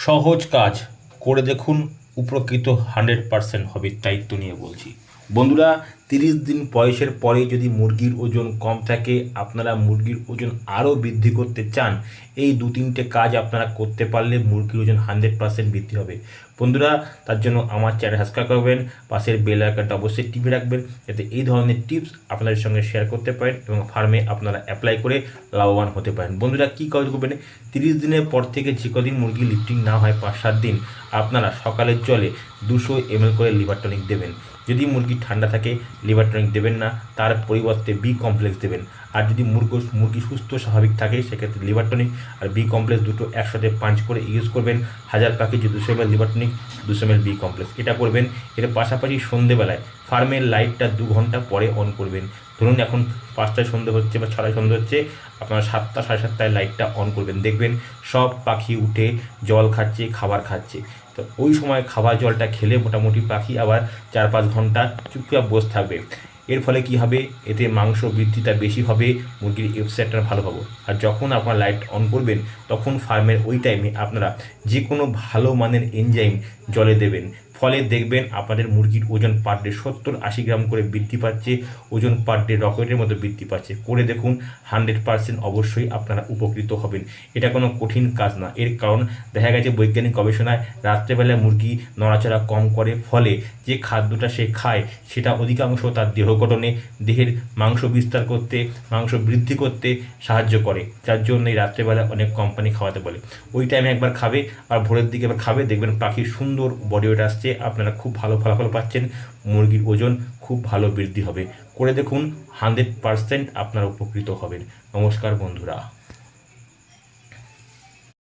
সহজ কাজ করে দেখুন, উপকৃত 100% হবে, দায়িত্ব নিয়ে বলছি। বন্ধুরা, 30 দিন বয়সের পরে যদি মুরগির ওজন কম থাকে, আপনারা মুরগির ওজন আরও বৃদ্ধি করতে চান, এই 2-3টে কাজ আপনারা করতে পারলে মুরগির ওজন 100% বৃদ্ধি হবে। বন্ধুরা, তার জন্য আমার চ্যানেল সাবস্ক্রাইব করবেন, পাশের বেল আইকনটা অবশ্যই টিপে রাখবেন, যাতে এই ধরনের টিপস আপনাদের সঙ্গে শেয়ার করতে পারেন এবং ফার্মে আপনারা অ্যাপ্লাই করে লাভবান হতে পারেন। বন্ধুরা, কী কাজ করবেন? 30 দিনের পর থেকে যে কদিন মুরগি লিফটিং না হয়, 5-7 দিন, আপনারা সকালের জলে 200 ml করে লিভার টনিক দেবেন। যদি মুরগি ঠান্ডা থাকে লিভার টনিক দেবেন না, তার পরিবর্তে বি কমপ্লেক্স দেবেন। আর যদি মুরগি সুস্থ স্বাভাবিক থাকে, সেক্ষেত্রে লিভার টনিক আর বি কমপ্লেক্স দুটো একসাথে পাঞ্চ করে ইউজ করবেন। 1000 প্যাকেজে 200 ml liver tonic, 200 ml B complex, এটা করবেন। এর পাশাপাশি সন্ধেবেলায় ফার্মের লাইটটা 2 ঘন্টা পরে অন করবেন। ধরুন এখন 5টায় সন্ধে হচ্ছে বা 6টায় সন্ধে হচ্ছে, আপনারা 7টা 7:30টায় লাইটটা অন করবেন। দেখবেন সব পাখি উঠে জল খাচ্ছে, খাবার খাচ্ছে। তো ওই সময় খাবার জলটা খেলে মোটামুটি পাখি আবার 4-5 ঘন্টা চুপচাপ বসে থাকবে। এর ফলে কি হবে? এতে মাংস বৃদ্ধিটা বেশি হবে, মুরগির এফসেটটা ভালো পাবো। আর যখন আপনারা লাইট অন করবেন, তখন ফার্মের ওই টাইমে আপনারা যে কোনো ভালো মানের এনজাইম জলে দেবেন। ফলে দেখবেন আপনাদের মুরগির ওজন পার ডে 70-80 গ্রাম করে বৃদ্ধি পাচ্ছে, ওজন পার ডে রকেটের মতো বৃদ্ধি পাচ্ছে। করে দেখুন, 100% অবশ্যই আপনারা উপকৃত হবেন। এটা কোনো কঠিন কাজ না। এর কারণ দেখা গেছে বৈজ্ঞানিক গবেষণায় রাত্রেবেলায় মুরগি নড়াচড়া কম করে, ফলে যে খাদ্যটা সে খায় সেটা অধিকাংশ তার দেহ গঠনে, দেহের মাংস বিস্তার করতে, মাংস বৃদ্ধি করতে সাহায্য করে। যার জন্য এই রাত্রেবেলায় অনেক কোম্পানি খাওয়াতে বলে। ওই টাইমে একবার খাবে আর ভোরের দিকে একবার খাবে, দেখবেন পাখির সুন্দর বডি ওয়েট আসছে, আপনারা খুব ভালো ফলাফল পাচ্ছেন, মুরগির ওজন খুব ভালো বৃদ্ধি হবে। করে দেখুন, 100% আপনারা উপকৃত হবেন। নমস্কার বন্ধুরা।